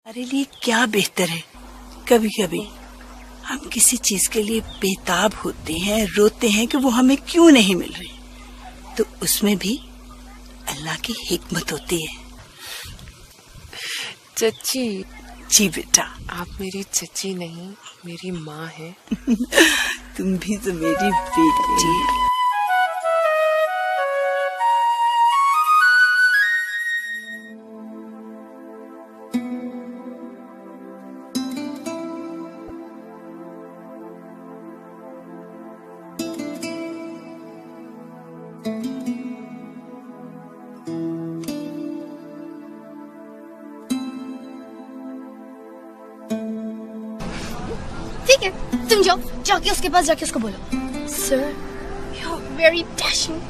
हमारे लिए क्या बेहतर है। कभी कभी हम किसी चीज के लिए बेताब होते हैं, रोते हैं कि वो हमें क्यों नहीं मिल रही, तो उसमें भी अल्लाह की हिकमत होती है। चची। जी बेटा। आप मेरी चची नहीं, मेरी माँ है। तुम भी तो मेरी बेटी। ठीक है, तुम जाओ, जाके उसके पास जाके उसको बोलो, sir you are very dashing.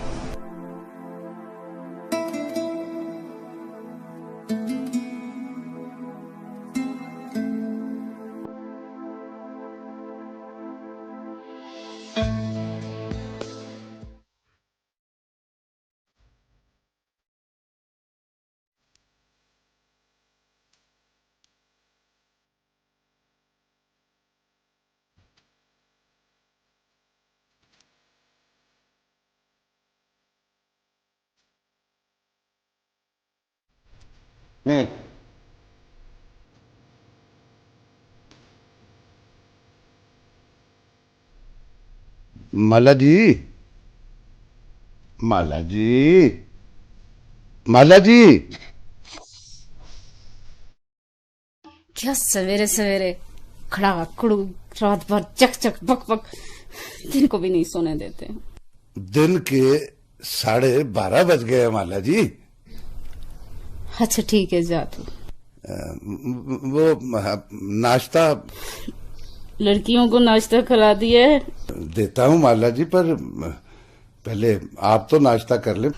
Mala ji, Mala ji, Mala ji. क्या सवेरे सवेरे खड़ा खड़ू रात भर चक चक बक बक, दिन को भी नहीं सोने देते। दिन के 12:30 बज गए माला जी। अच्छा ठीक है, जा तू। वो नाश्ता लड़कियों को नाश्ता खिला दिए। देता हूँ माला जी, पर पहले आप तो नाश्ता कर ले।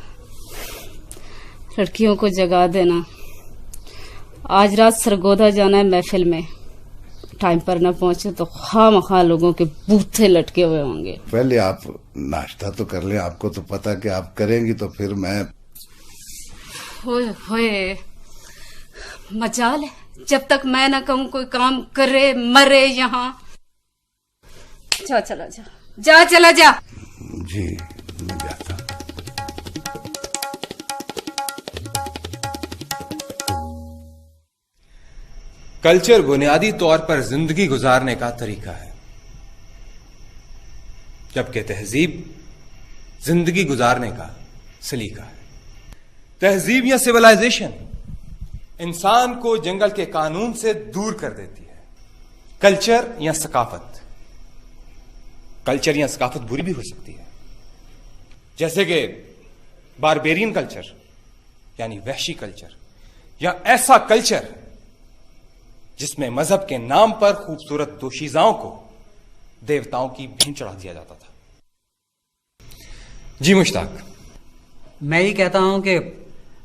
लड़कियों को जगा देना। आज रात सरगोधा जाना है महफिल में, टाइम पर न पहुंचे तो खामखा लोगों के बूथे लटके हुए होंगे। पहले आप नाश्ता तो कर लें, आपको तो पता कि आप करेंगी तो फिर मैं। होए होए, मजाल है जब तक मैं न कहूं कोई काम करे मरे यहाँ। जा चला जा, जा चला जा। जी मैं जाता। कल्चर बुनियादी तौर पर जिंदगी गुजारने का तरीका है, जबकि तहजीब जिंदगी गुजारने का सलीका है। तहजीब या सिविलाइजेशन इंसान को जंगल के कानून से दूर कर देती है। कल्चर या सकाफत बुरी भी हो सकती है, जैसे कि बारबेरियन कल्चर यानी वहशी कल्चर, या ऐसा कल्चर जिसमें मजहब के नाम पर खूबसूरत दोशीजाओं को देवताओं की भेंट चढ़ा दिया जाता था। जी मुश्ताक। मैं ही कहता हूं कि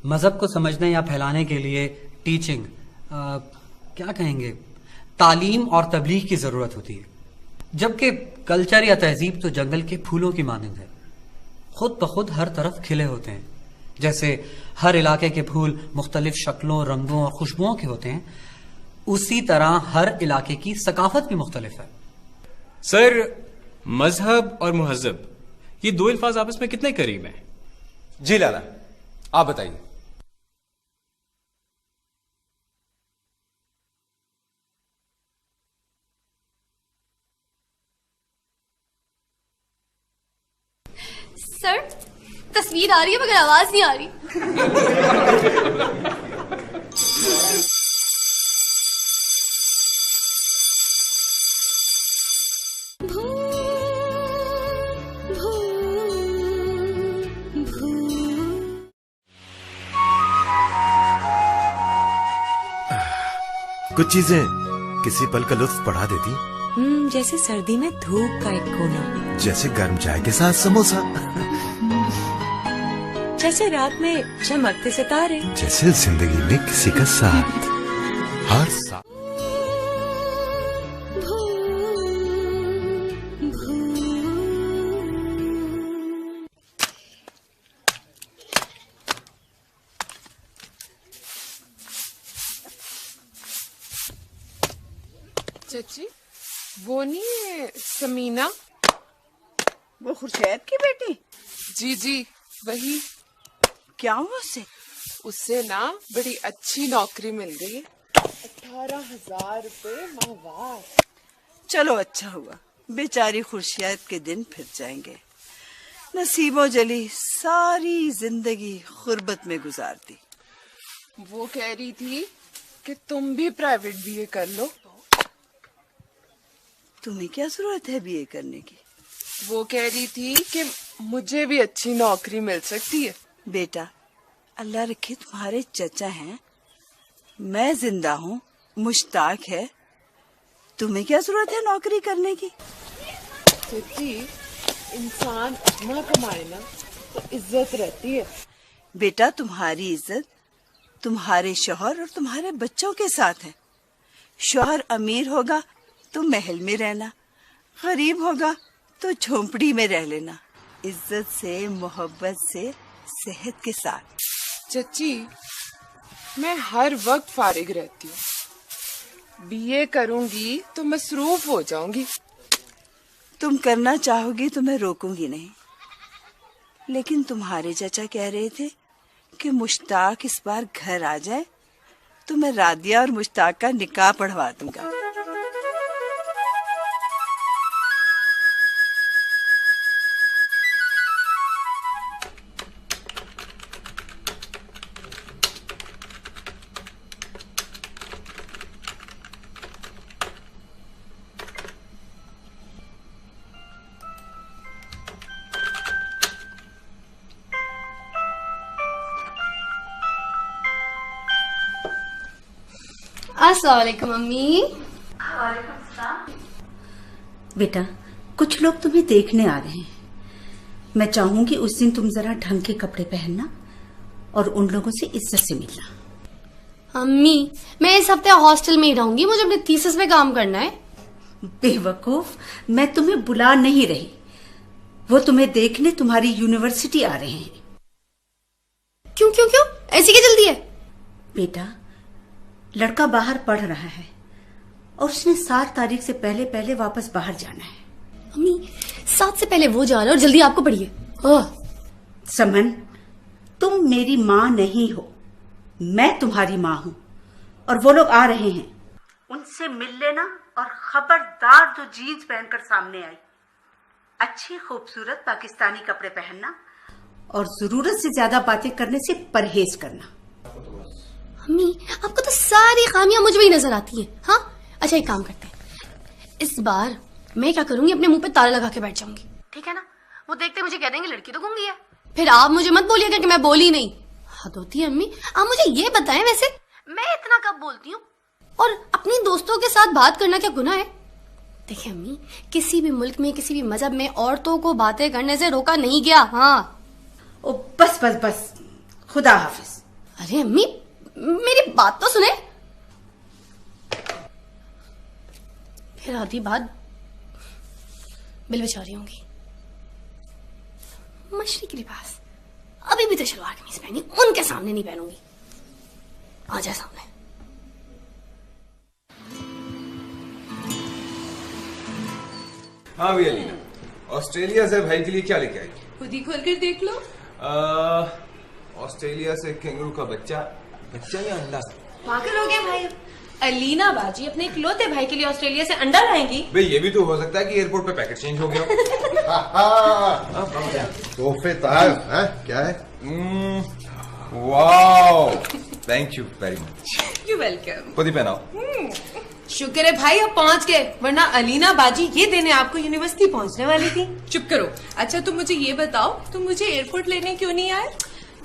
मजहब को समझने या फैलाने के लिए टीचिंग, क्या कहेंगे, तालीम और तबलीग की जरूरत होती है, जबकि कल्चर या तहजीब तो जंगल के फूलों की मानंद है, खुद ब खुद हर तरफ खिले होते हैं। जैसे हर इलाके के फूल मुख्तलिफ शक्लों, रंगों और खुशबुओं के होते हैं, उसी तरह हर इलाके की सकाफत भी मुख्तलिफ है। सर, मजहब और मुहज्जब ये दो अल्फाज आपस में कितने करीब हैं? जी लाला, आप बताइए। सर तस्वीर आ रही है मगर आवाज नहीं आ रही। कुछ चीजें किसी पल का लुत्फ बढ़ा देती, जैसे सर्दी में धूप का एक कोना, जैसे गर्म चाय के साथ समोसा, जैसे रात में चमकते सितारे, जैसे जिंदगी में किसी का साथ हर साथ। चाची, वो नहीं है समीना? वो खुर्शैद की बेटी? जी जी, वही। क्या हुआ उससे? उससे ना बड़ी अच्छी नौकरी मिल गई, 18,000 रुपए माहवार। चलो अच्छा हुआ, बेचारी खुर्शैद के दिन फिर जाएंगे। नसीबो जली सारी जिंदगी गुर्बत में गुजार दी। वो कह रही थी कि तुम भी प्राइवेट बीए कर लो। तुम्हें क्या जरूरत है बीए करने की? वो कह रही थी कि मुझे भी अच्छी नौकरी मिल सकती है। बेटा, अल्लाह रखे तुम्हारे चचा हैं, मैं जिंदा हूँ, मुश्ताक है, तुम्हें क्या जरूरत है नौकरी करने की? चाची, इंसान अपना कमाए ना तो इज्जत रहती है। बेटा, तुम्हारी इज्जत तुम्हारे शौहर और तुम्हारे बच्चों के साथ है। शौहर अमीर होगा तो महल में रहना, गरीब होगा तो झोंपड़ी में रह लेना, इज्जत से, मोहब्बत से, सेहत के साथ। चाची, मैं हर वक्त फारिग रहती हूँ, बीए करूंगी तो मसरूफ हो जाऊंगी। तुम करना चाहोगी तो मैं रोकूंगी नहीं, लेकिन तुम्हारे चाचा कह रहे थे कि मुश्ताक इस बार घर आ जाए तो मैं रादिया और मुश्ताक का निकाह पढ़वा दूंगा। अस्सलाम वालेकुम मम्मी। बेटा, कुछ लोग तुम्हें देखने आ रहे हैं। मैं चाहूंगी उस दिन तुम जरा ढंग के कपड़े पहनना और उन लोगों से इज्जत से मिलना। मम्मी, मैं इस हफ्ते हॉस्टल में ही रहूंगी, मुझे अपने थीसिस पे काम करना है। बेवकूफ, मैं तुम्हें बुला नहीं रही, वो तुम्हें देखने तुम्हारी यूनिवर्सिटी आ रहे हैं। क्यों क्यों क्यों, ऐसी क्या जल्दी है? बेटा, लड़का बाहर पढ़ रहा है और उसने 7 तारीख से पहले पहले वापस बाहर जाना है। मम्मी, 7 से पहले वो जा रहा है और जल्दी आपको पड़ी है। समन, तुम मेरी माँ नहीं हो, मैं तुम्हारी माँ हूँ और वो लोग आ रहे हैं। उनसे मिल लेना और खबरदार जो जीन्स पहनकर सामने आई, अच्छी खूबसूरत पाकिस्तानी कपड़े पहनना और जरूरत से ज्यादा बातें करने से परहेज करना। मम्मी, आपको तो सारी खामियां मुझ में ही नजर आती हैं। हाँ, अच्छा एक काम करते हैं, इस बार मैं क्या करूंगी, अपने मुंह पे ताला लगा के बैठ जाऊंगी, ठीक है ना? वो देखते मुझे कह देंगे लड़की तो गूंगी है, फिर आप मुझे मत बोलिएगा कि मैं बोली नहीं। हद होती है अम्मी। आप मुझे ये बताएं, वैसे मैं इतना कब बोलती हूँ और अपनी दोस्तों के साथ बात करना क्या गुनाह है? देखिए अम्मी, किसी भी मुल्क में, किसी भी मजहब में औरतों को बातें करने से रोका नहीं गया। हाँ, ओ बस बस बस, खुदा हाफिज। अरे अम्मी, मेरी बात तो सुने। फिर आधी बात बिल बेचारी होंगी। मछली के लिबास अभी भी तो शलवार कमीज पहनी, उनके सामने नहीं पहनूंगी। आ जाए सामने। हाँ भी अलीना, ऑस्ट्रेलिया से भाई के लिए क्या लेके आई? खुद ही खोल कर देख लो। ऑस्ट्रेलिया से कैंगरू का बच्चा या अंडा? पागल हो गए भाई, अलीना बाजी अपने इकलौते भाई के लिए ऑस्ट्रेलिया से अंडा लाएंगी? भाई ये भी तो हो सकता है कि एयरपोर्ट पे पैकेट चेंज हो गया। तोहफे तार है क्या है? Wow, thank you very much. You welcome. खुद ही पहनाओ। शुक्र है भाई अब पहुंच गए, वरना अलीना बाजी ये देने आपको यूनिवर्सिटी पहुंचने वाली थी। चुप करो। अच्छा तुम मुझे ये बताओ, तुम मुझे एयरपोर्ट लेने क्यों नहीं आए?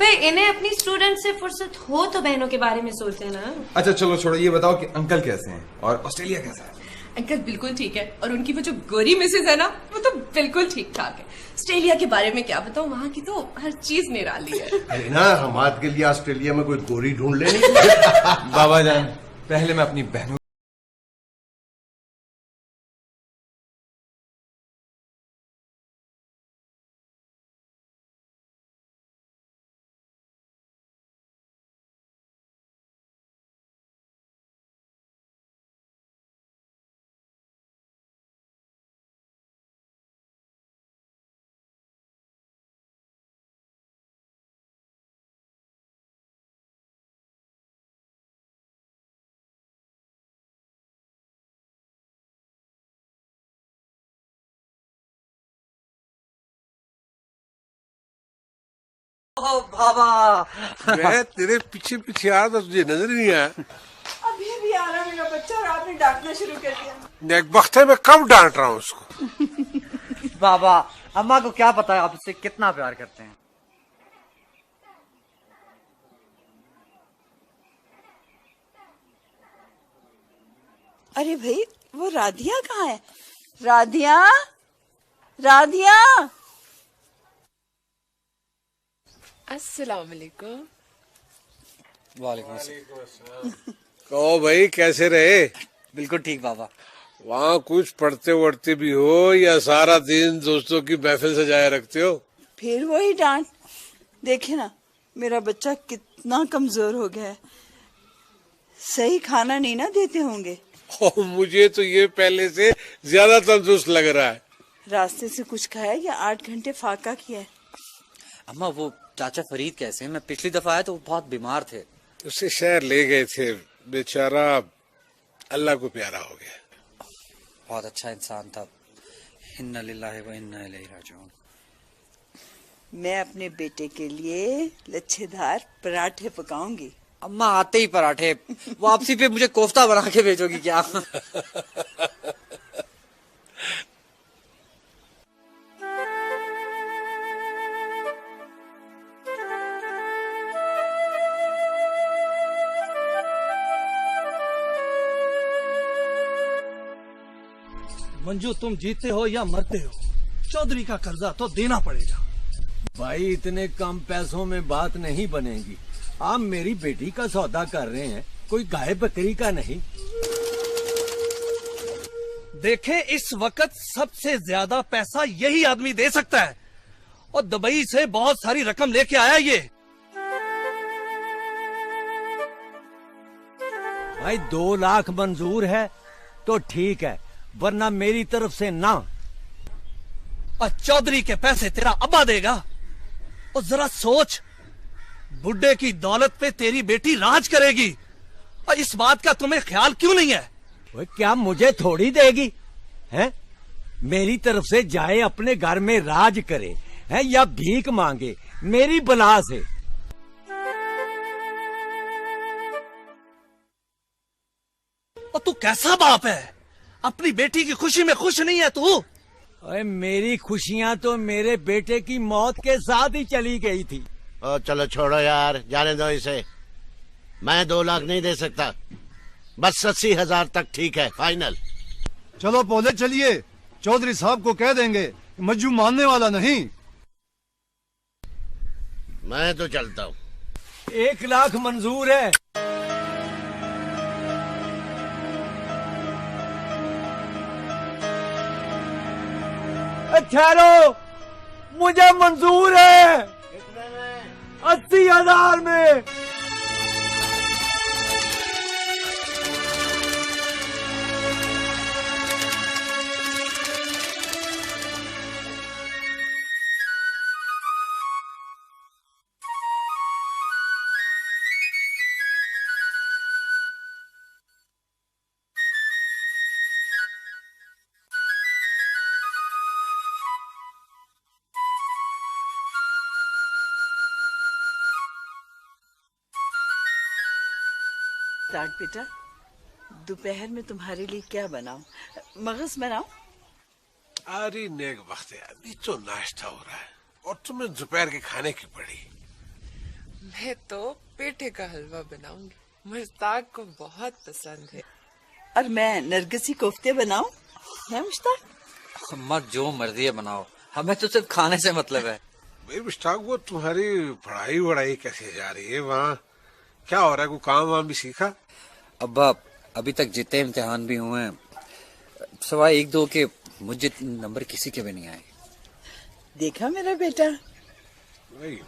भाई इन्हें अपनी स्टूडेंट से फुर्सत हो तो बहनों के बारे में सोचते ना। अच्छा चलो छोड़ो, ये बताओ कि अंकल कैसे हैं और ऑस्ट्रेलिया कैसा है? अंकल बिल्कुल ठीक है, और उनकी वो जो गोरी मिसेज है ना, वो तो बिल्कुल ठीक ठाक है। ऑस्ट्रेलिया के बारे में क्या बताऊं, वहाँ की तो हर चीज निराली है। अरे ना, हमारे के लिए ऑस्ट्रेलिया में कोई गोरी ढूंढ लेनी। बाबा जान, पहले मैं अपनी बहनों ओ बाबा, मैं तेरे पीछे पीछे आ तो तुझे नजर ही नहीं आया। अभी भी आ रहा मेरा बच्चा और आपने डांटना शुरू कर दिया। एक वक्त है मैं कब डांट रहा हूँ उसको। बाबा, अम्मा को क्या पता है आप इससे कितना प्यार करते हैं। अरे भाई, वो राधिया कहाँ है? राधिया, राधिया। अस्सलाम वालेकुम। वालेकुम अस्सलाम। कहो भाई, कैसे रहे? बिल्कुल ठीक बाबा। वहाँ कुछ पढ़ते वढ़ते भी हो या सारा दिन दोस्तों की महफिल सजाए रखते हो? फिर वही डांट। देखे ना, मेरा बच्चा कितना कमजोर हो गया है। सही खाना नहीं ना देते होंगे। मुझे तो ये पहले से ज्यादा तंदुरुस्त लग रहा है। रास्ते से कुछ खाया या 8 घंटे फाका किया है? अम्मा, वो चाचा फरीद कैसे हैं? मैं पिछली दफा आया तो वो बहुत बीमार थे। उसे शहर ले गए थे, बेचारा अल्लाह को प्यारा हो गया। बहुत अच्छा इंसान था। इन्ना लिल्लाहि व इन्ना इलैहि राजिऊन। मैं अपने बेटे के लिए लच्छेदार पराठे पकाऊंगी। अम्मा, आते ही पराठे। वापसी पे मुझे कोफ्ता बना के भेजोगी क्या? मंजू, तुम जीते हो या मरते हो, चौधरी का कर्जा तो देना पड़ेगा। भाई, इतने कम पैसों में बात नहीं बनेगी। आप मेरी बेटी का सौदा कर रहे हैं, कोई गाय बकरी का नहीं। देखें, इस वक्त सबसे ज्यादा पैसा यही आदमी दे सकता है और दुबई से बहुत सारी रकम लेके आया ये। भाई, 2 लाख मंजूर है तो ठीक है, वरना मेरी तरफ से ना। और चौधरी के पैसे तेरा अब्बा देगा। और जरा सोच, बुड्ढे की दौलत पे तेरी बेटी राज करेगी और इस बात का तुम्हें ख्याल क्यों नहीं है? वो क्या मुझे थोड़ी देगी? हैं? मेरी तरफ से जाए, अपने घर में राज करे, हैं, या भीख मांगे मेरी बला से। और तू कैसा बाप है? अपनी बेटी की खुशी में खुश नहीं है तू? अरे, मेरी खुशियां तो मेरे बेटे की मौत के साथ ही चली गई थी। चलो छोड़ो यार, जाने दो इसे। मैं 2 लाख नहीं दे सकता, बस 80,000 तक ठीक है, फाइनल। चलो बोले, चलिए चौधरी साहब को कह देंगे, मज्जू मानने वाला नहीं। मैं तो चलता हूँ। 1 लाख मंजूर है। ठहरो, मुझे मंजूर है। 80,000 में। डांट बेटा, दोपहर में तुम्हारे लिए क्या बनाऊं? मगज बनाऊं? अरे नेक वक्त है, अभी तो नाश्ता हो रहा है और तुम्हें दोपहर के खाने की पड़ी। मैं तो पेठे का हलवा बनाऊंगी, मुश्ताक को बहुत पसंद है। और मैं नरगिसी कोफ्ते बनाऊं? है मुश्ताक? अम्मा, जो मर्जी है बनाओ, हमें तो सिर्फ खाने से मतलब है। भाई मुश्ताक, वो तुम्हारी पढ़ाई कैसे जा रही है? वहाँ क्या हो रहा है? कोई काम वाम भी सीखा? अब्बा, अभी तक जितने इम्तिहान भी हुए हैं, सवाए 1-2 के, मुझे नंबर किसी के भी नहीं आए। देखा मेरा बेटा? भाई,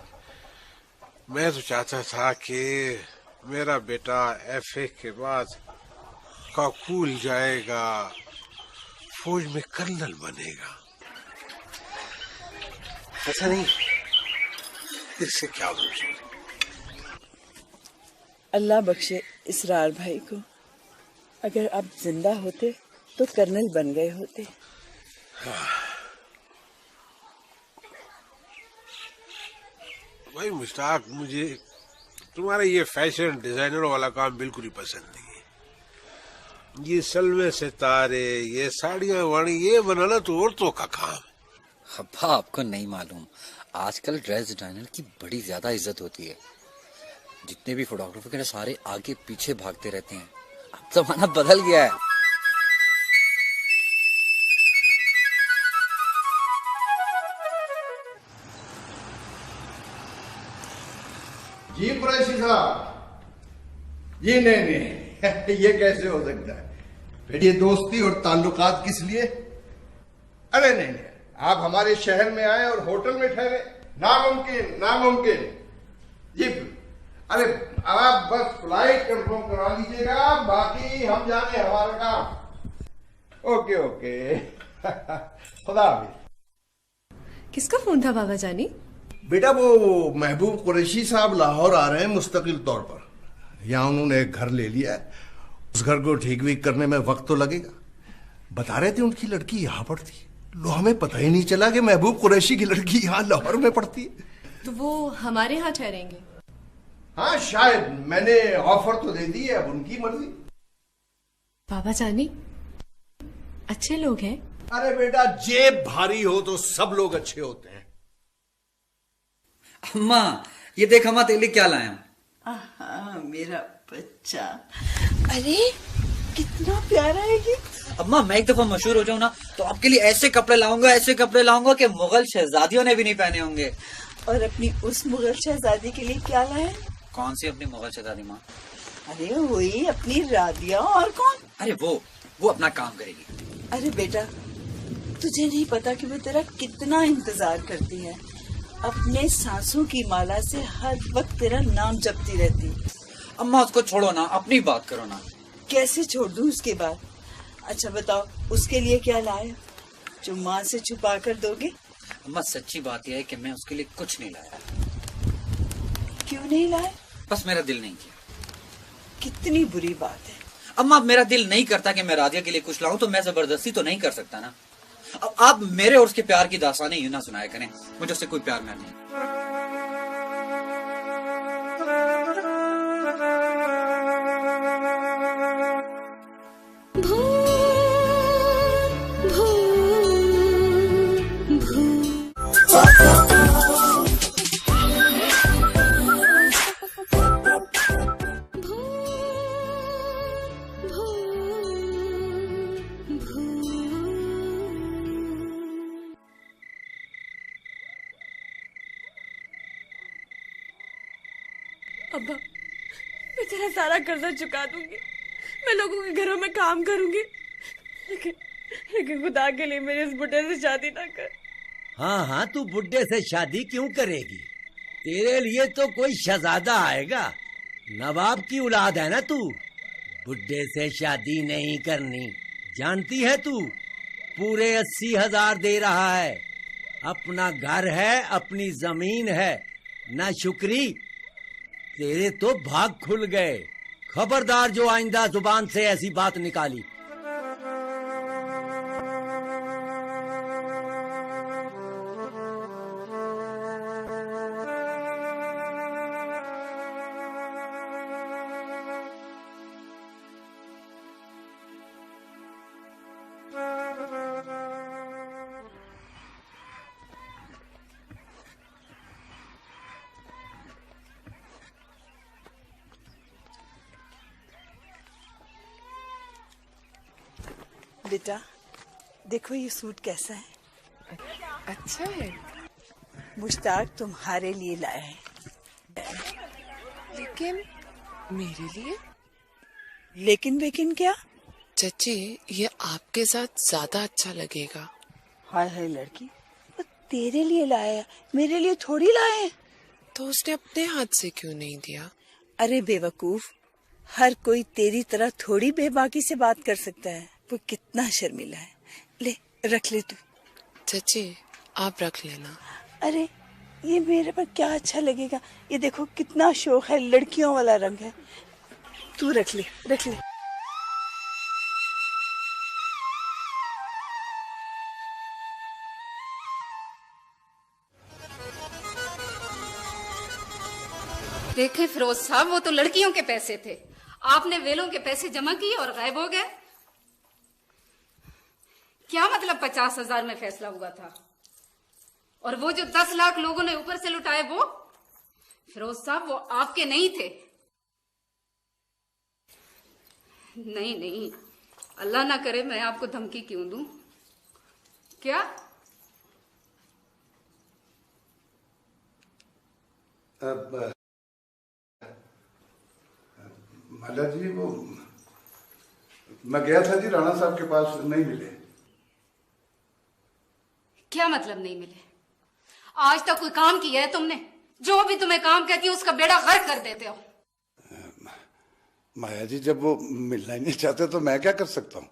मैं तो चाहता था कि मेरा बेटा FA के बाद काकूल जाएगा, फौज में कर्नल बनेगा। ऐसा नहीं, इससे क्या पूछे? अल्लाह बख्शे इसरार भाई को। अगर आप जिंदा होते तो कर्नल बन गए होते। भाई मुश्ताक, मुझे तुम्हारा ये फैशन डिजाइनरों वाला काम बिल्कुल ही पसंद नहीं है। ये सलवे सितारे, ये साड़ियां वाड़ी, ये बनाना तो औरतों का काम है। अब्बा आपको नहीं मालूम, आजकल ड्रेस डिजाइनर की बड़ी ज्यादा इज्जत होती है। जितने भी फोटोग्राफर के सारे आगे पीछे भागते रहते हैं। अब जमाना बदल गया है। जी कुरैशी साहब, जी नहीं ये कैसे हो सकता है? फिर ये दोस्ती और ताल्लुकात किस लिए? अरे नहीं, आप हमारे शहर में आए और होटल में ठहरे, नामुमकिन नामुमकिन। जी अरे आप बस फ्लाइट कंफर्म करा लीजिएगा, बाकी हम जाने हमारा काम। ओके ओके खुदा हाफिज। किसका फोन था बाबा जानी? बेटा वो महबूब कुरैशी साहब लाहौर आ रहे हैं मुस्तकिल तौर पर। यहाँ उन्होंने एक घर ले लिया है, उस घर को ठीक वीक करने में वक्त तो लगेगा। बता रहे थे उनकी लड़की यहाँ पढ़ती है। लो हमें पता ही नहीं चला कि महबूब कुरैशी की लड़की यहाँ लाहौर में पढ़ती है। तो वो हमारे यहाँ ठहरेंगे? हाँ शायद, मैंने ऑफर तो दे दी है, अब उनकी मर्जी। बाबा जानी अच्छे लोग हैं। अरे बेटा, जेब भारी हो तो सब लोग अच्छे होते हैं। अम्मा ये देख अम्मा तेरे लिए क्या लाया हूं। मेरा बच्चा, अरे कितना प्यारा है ये। अम्मा मैं एक दफा मशहूर हो जाऊं ना तो आपके लिए ऐसे कपड़े लाऊंगा, ऐसे कपड़े लाऊंगा कि मुगल शहजादियों ने भी नहीं पहने होंगे। और अपनी उस मुगल शहजादी के लिए क्या लाए? कौन सी अपनी मुगल शहजादी माँ? अरे वही अपनी राबिया। और कौन? अरे वो अपना काम करेगी। अरे बेटा, तुझे नहीं पता कि वो तेरा कितना इंतजार करती है। अपने सांसों की माला से हर वक्त तेरा नाम जपती रहती। अम्मा उसको छोड़ो ना, अपनी बात करो ना। कैसे छोड़ दूं उसके बाद? अच्छा बताओ, उसके लिए क्या लाए जो माँ से छुपा कर दोगे? अम्मा सच्ची बात यह है कि मैं उसके लिए कुछ नहीं लाया। क्यों नहीं लाए? बस मेरा दिल नहीं किया। कितनी बुरी बात है। अम्मा मेरा दिल नहीं करता कि मैं राधिया के लिए कुछ लाऊं तो मैं जबरदस्ती तो नहीं कर सकता ना। अब आप मेरे और उसके प्यार की दास्तानें यूं ना सुनाया करें, मुझे उससे कोई प्यार नहीं। अब्बा, मैं तेरा सारा कर्जा चुका दूंगी, मैं लोगों के घरों में काम करूंगी, लेकिन खुदा के लिए मेरे इस बुढ़े से शादी ना कर। हाँ हाँ, तू बुढ़े से शादी क्यों करेगी? तेरे लिए तो कोई शहजादा आएगा। नवाब की औलाद है ना तू। बुढ़े से शादी नहीं करनी। जानती है तू, पूरे 80,000 दे रहा है। अपना घर है, अपनी जमीन है, ना शुक्री। तेरे तो भाग खुल गए। खबरदार जो आइंदा जुबान से ऐसी बात निकाली। बेटा देखो ये सूट कैसा है। अच्छा है। मुश्ताक तुम्हारे लिए लाया है। लेकिन मेरे लिए? लेकिन क्या? चची, ये आपके साथ ज्यादा अच्छा लगेगा। हाय हाय लड़की, वो तेरे लिए लाया है, मेरे लिए थोड़ी लाए हैं। तो उसने अपने हाथ से क्यों नहीं दिया? अरे बेवकूफ, हर कोई तेरी तरह थोड़ी बेबाकी से बात कर सकता है। वो कितना शर्मिला है। ले रख ले तू। चची आप रख लेना। अरे ये मेरे पर क्या अच्छा लगेगा। ये देखो कितना शौक है, लड़कियों वाला रंग है। तू रख ले रख ले। देखें फिरोज साहब, वो तो लड़कियों के पैसे थे, आपने वेलों के पैसे जमा किए और गायब हो गए। क्या मतलब 50,000 में फैसला हुआ था? और वो जो 10 लाख लोगों ने ऊपर से लुटाए, वो फिरोज साहब वो आपके नहीं थे। नहीं नहीं, अल्लाह ना करे मैं आपको धमकी क्यों दूं। क्या? माला जी, वो मैं गया था जी राणा साहब के पास, नहीं मिले। क्या मतलब नहीं मिले? आज तक कोई काम किया है तुमने? जो भी तुम्हें काम कहती है उसका बेड़ा गर्क कर देते हो। माया जी, जब वो मिलना ही नहीं चाहते तो मैं क्या कर सकता हूँ?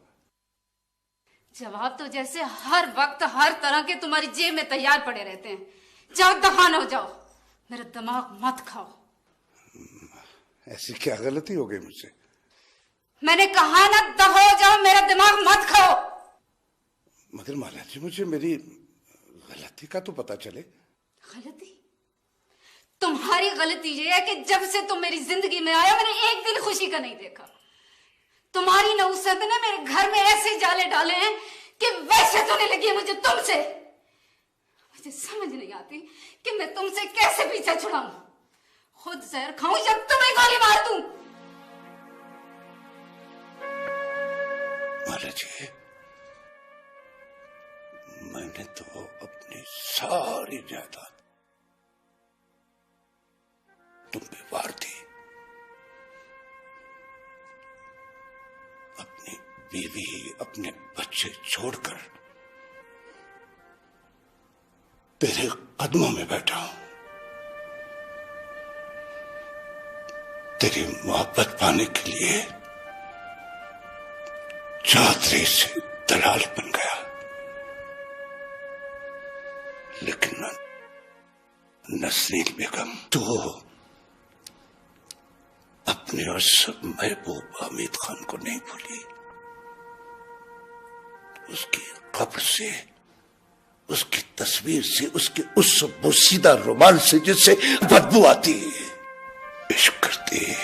जवाब तो जैसे हर वक्त हर तरह के तुम्हारी जेब में तैयार पड़े रहते हैं। जाओ दफान हो जाओ, मेरा दिमाग मत खाओ। ऐसी क्या गलती हो गई मुझसे? मैंने कहा ना दफा हो जाओ, मेरा दिमाग मत खाओ। मगर माला जी, मुझे मेरी गलती का तो पता चले। गलती? तुम्हारी गलती ये है कि जब से तुम मेरी जिंदगी में आए मैंने एक दिन खुशी का नहीं देखा। तुम्हारी नौसत ने मेरे घर में ऐसे जाले डाले हैं कि वैसे तो नहीं लगी मुझे तुमसे। मुझे समझ नहीं आती कि मैं तुमसे कैसे पीछा छुड़ाऊं। खुद जहर खाऊं या तुम्हें गोली मार दूं। माला जी, मैंने तो अपनी सारी जायदाद तुम पे वार दी। अपनी बीवी, अपने बच्चे छोड़कर तेरे कदमों में बैठा हूं। तेरी मोहब्बत पाने के लिए चौधरी से दलाल बन गया। लेकिन नसरीन बेगम, तो अपने उस महबूब हामिद खान को नहीं भूली। उसकी कब्र से, उसकी तस्वीर से, उसके उस बोसीदा रुमाल से जिससे बदबू आती है, इश्क करती है।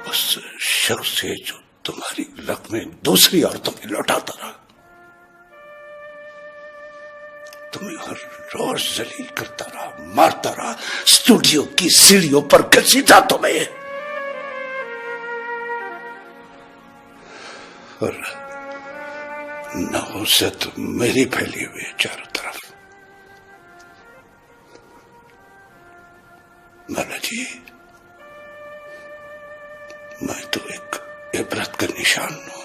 उस शख्स से जो तुम्हारी रकमें दूसरी औरतों में लौटाता रहा, तुम्हें हर रोज जलील करता रहा, मारता रहा, स्टूडियो की सीढ़ियों पर घसीटा तुम्हें। और नौसत मेरी फैली हुई है चारों तरफ। माला जी, मैं तो एक इबरत का निशान हूं।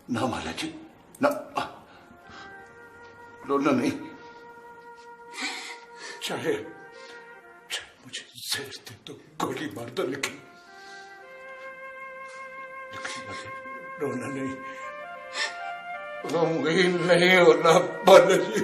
ना माला जी, ना, रोना नहीं। चाहे मुझे जहर दे तो गोली मार दो, लेकिन रोना नहीं, गमगीन नहीं होना माला जी।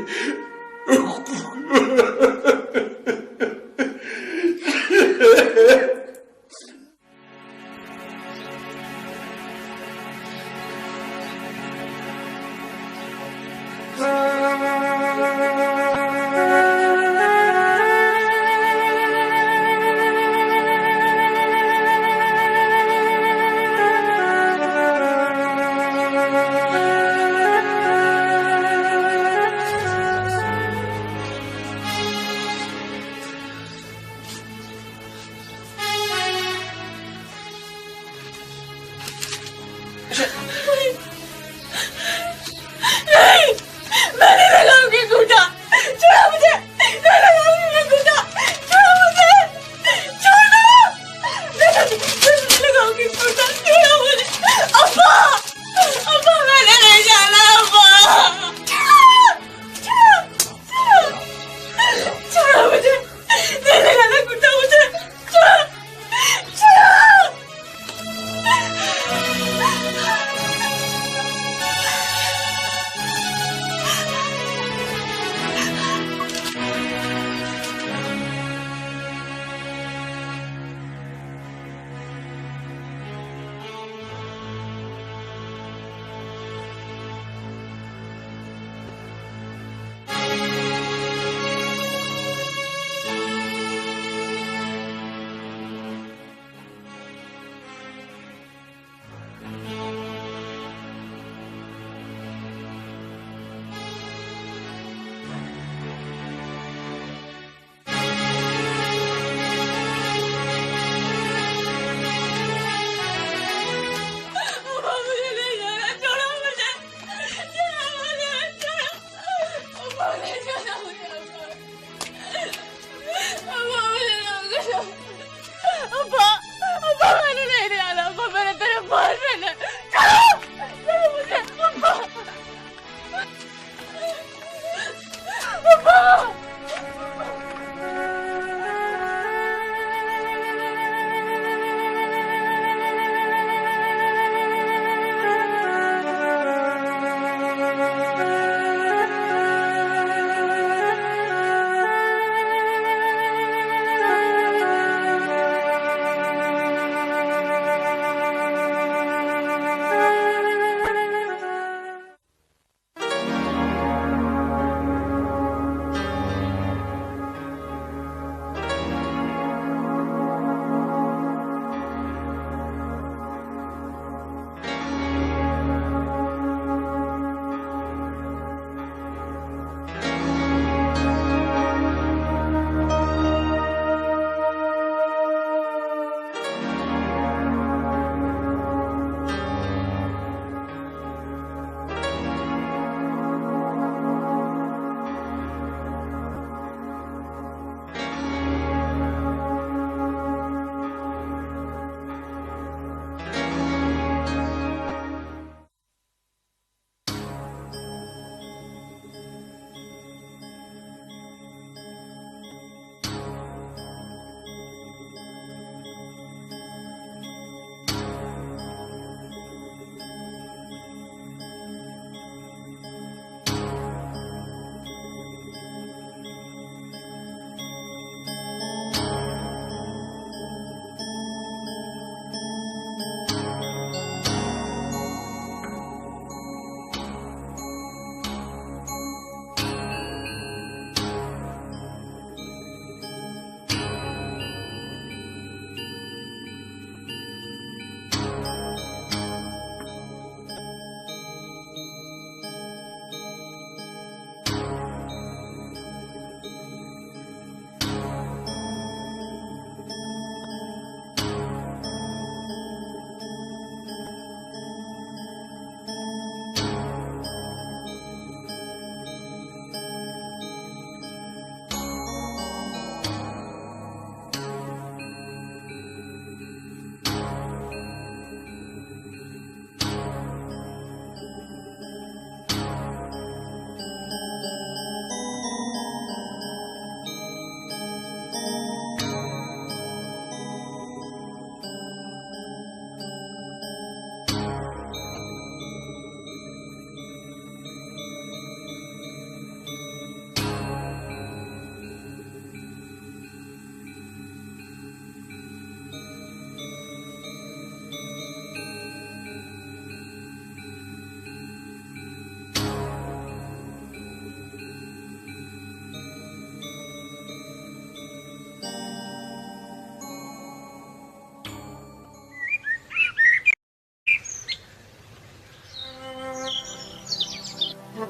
मैं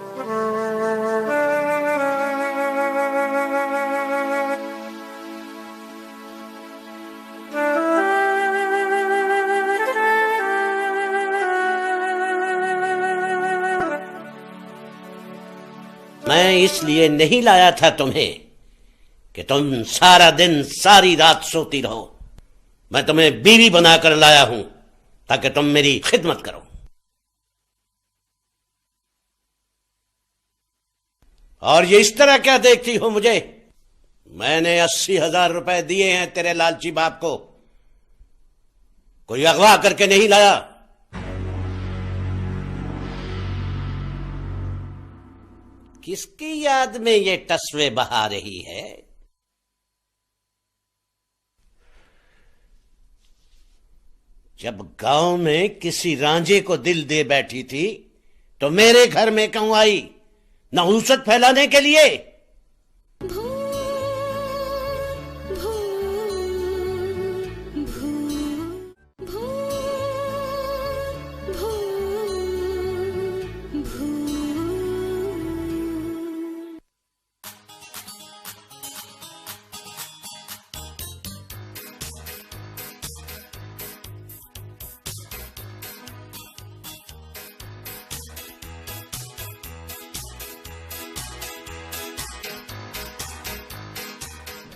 इसलिए नहीं लाया था तुम्हें कि तुम सारा दिन सारी रात सोती रहो। मैं तुम्हें बीवी बनाकर लाया हूं ताकि तुम मेरी खिदमत करो। और ये इस तरह क्या देखती हो मुझे? मैंने 80,000 रुपए दिए हैं तेरे लालची बाप को, कोई अगवा करके नहीं लाया। किसकी याद में ये तस्वे बहा रही है? जब गांव में किसी रांझे को दिल दे बैठी थी तो मेरे घर में क्यों आई? नहुसत फैलाने के लिए?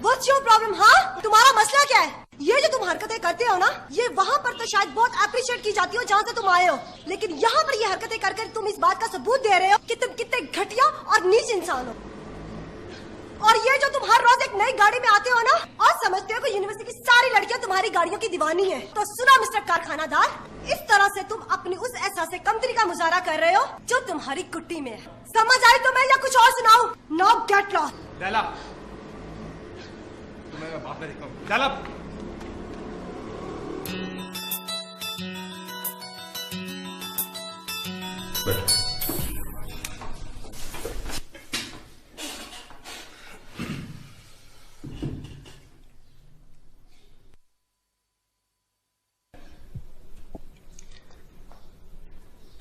What's your problem, हाँ? तुम्हारा मसला क्या है? ये जो तुम हरकतें करते हो ना, ये वहाँ पर तो शायद बहुत अप्रिशिएट की जाती हो जहाँ से तुम आए हो, लेकिन यहाँ पर ये हरकतें कर तुम इस बात का सबूत दे रहे हो कि तुम कितने घटिया और नीच इंसान हो। और ये जो तुम हर रोज एक नई गाड़ी में आते हो ना और समझते हो कि यूनिवर्सिटी की सारी लड़कियां तुम्हारी गाड़ियों की दीवानी है, तो सुना मिस्टर कारखानादार, इस तरह से तुम अपनी उस एहसास से कमतरी का मुजाहरा कर रहे हो जो तुम्हारी कुट्टी में है। समझ आई तुम्हें या कुछ और सुनाऊं? Now get lost। तुम्हें बाप में देखता हूं। चल अब।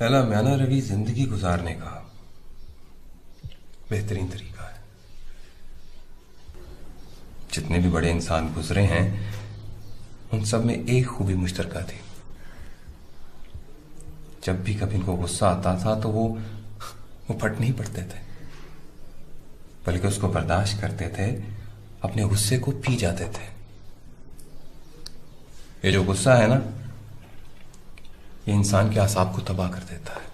पहला म्याना रवि जिंदगी गुजारने का बेहतरीन तरीका है। जितने भी बड़े इंसान गुजरे हैं उन सब में एक खूबी मुश्तरका थी। जब भी कभी इनको गुस्सा आता था तो वो फट नहीं पड़ते थे, बल्कि उसको बर्दाश्त करते थे, अपने गुस्से को पी जाते थे। ये जो गुस्सा है ना, ये इंसान के आसाब को तबाह कर देता है,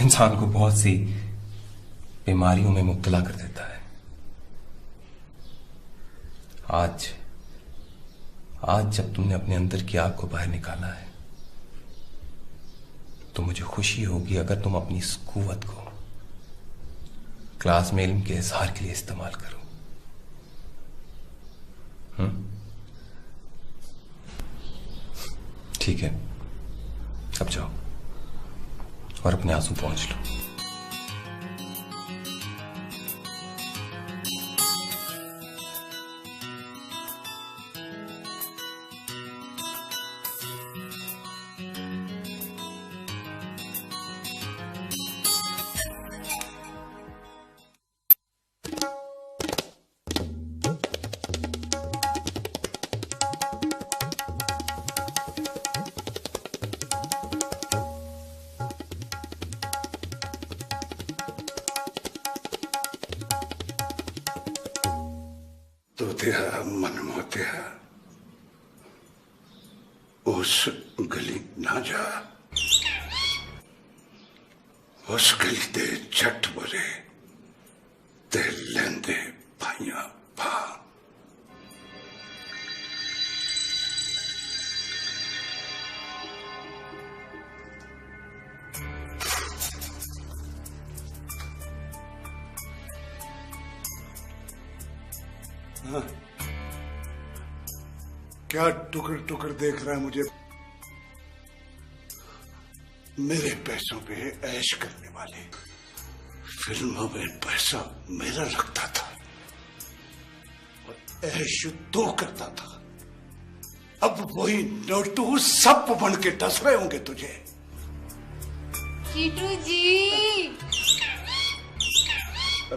इंसान को बहुत सी बीमारियों में मुब्तला कर देता है। आज जब तुमने अपने अंदर की आग को बाहर निकाला है तो मुझे खुशी होगी अगर तुम अपनी इस कुव्वत को क्लास में इल्म के इजहार के लिए इस्तेमाल करो। ठीक है, अब जाओ और अपने आंसू पहुंच लो। मनमोतिया, उस गली ना जा, उस गली दे झट बरे ते लेंदे भाइया भा। क्या टुकड़ टुकड़ देख रहा है मुझे? मेरे पैसों पे ऐश करने वाले, फिल्मों में पैसा मेरा लगता था और ऐश तो करता था। अब वही नोटू सब बन के डस रहे होंगे तुझे। कीटू जी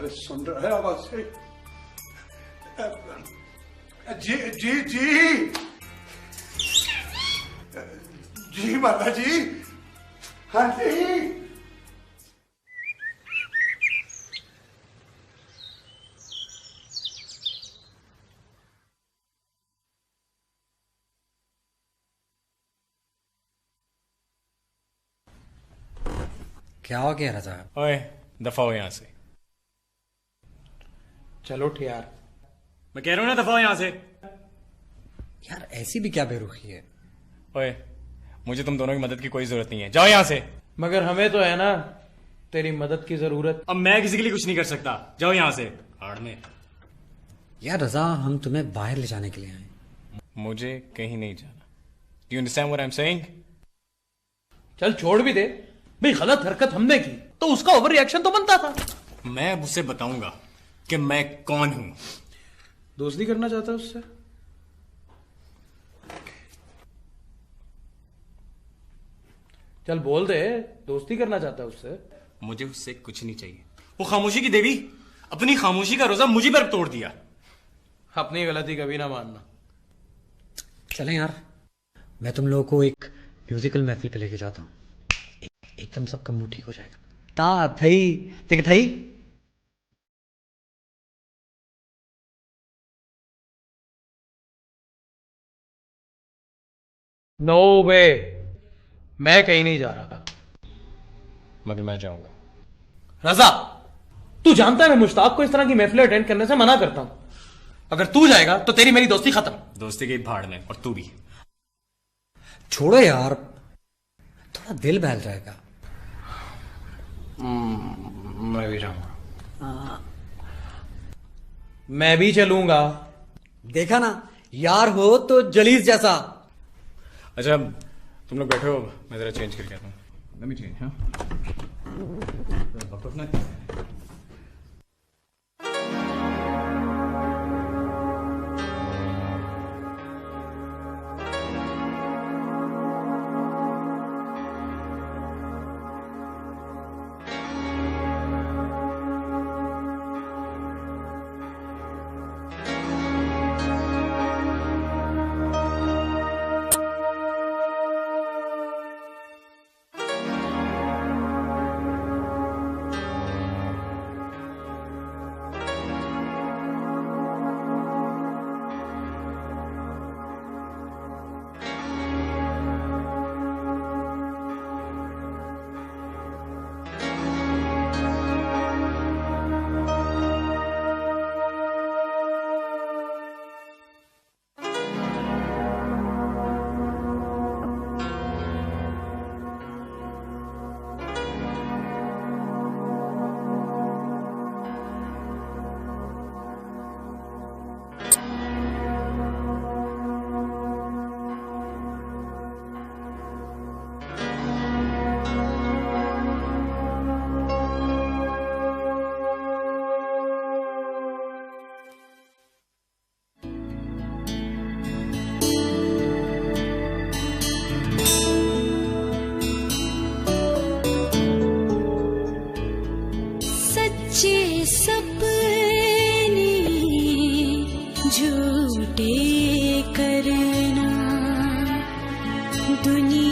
अरे सुन रहा है आवाज से? जी जी जी जी माता जी। हाँ जी। क्या हो गया रजा? ओए दफा हो यहां से। चलो उठ यार। मैं कह रहा हूं ना दफा हो यहां से। यार ऐसी भी क्या बेरुखी है? ओए मुझे तुम दोनों की मदद की कोई जरूरत नहीं है, जाओ यहां से। मगर हमें तो है ना तेरी मदद की जरूरत। अब मैं किसी के लिए कुछ नहीं कर सकता, जाओ यहां से। आड़ में यार रजा, हम तुम्हें बाहर ले जाने के लिए आए। मुझे कहीं नहीं जाना। Do you understand what I am saying? चल छोड़ भी दे भाई, गलत हरकत हमने की तो उसका ओवर रिएक्शन तो बनता था। मैं अब उसे बताऊंगा कि मैं कौन हूं। दोस्ती करना चाहता है उससे? चल बोल दे, दोस्ती करना चाहता है उससे? मुझे उससे कुछ नहीं चाहिए। वो खामोशी की देवी अपनी खामोशी का रोजा मुझे पर तोड़ दिया। अपनी गलती कभी ना मानना। चलें यार, मैं तुम लोगों को एक म्यूजिकल महफिल पे लेके जाता हूँ। एकदम सबका मूड ठीक हो जाएगा। ता थई तिक थई। नो वे, मैं कहीं नहीं जा रहा। मगर मैं जाऊंगा। रजा, तू जानता है मैं मुश्ताक को इस तरह की महफिल अटेंड करने से मना करता हूं। अगर तू जाएगा तो तेरी मेरी दोस्ती खत्म। दोस्ती की भाड़ में, और तू भी। छोड़ो यार, थोड़ा दिल बहल जाएगा। मैं भी जाऊंगा। मैं भी चलूंगा। देखा ना, यार हो तो जलीस जैसा। अच्छा तुम लोग बैठो, मैं जरा चेंज करके आता हूँ। Let me change, हाँ? झूठे करना दुनिया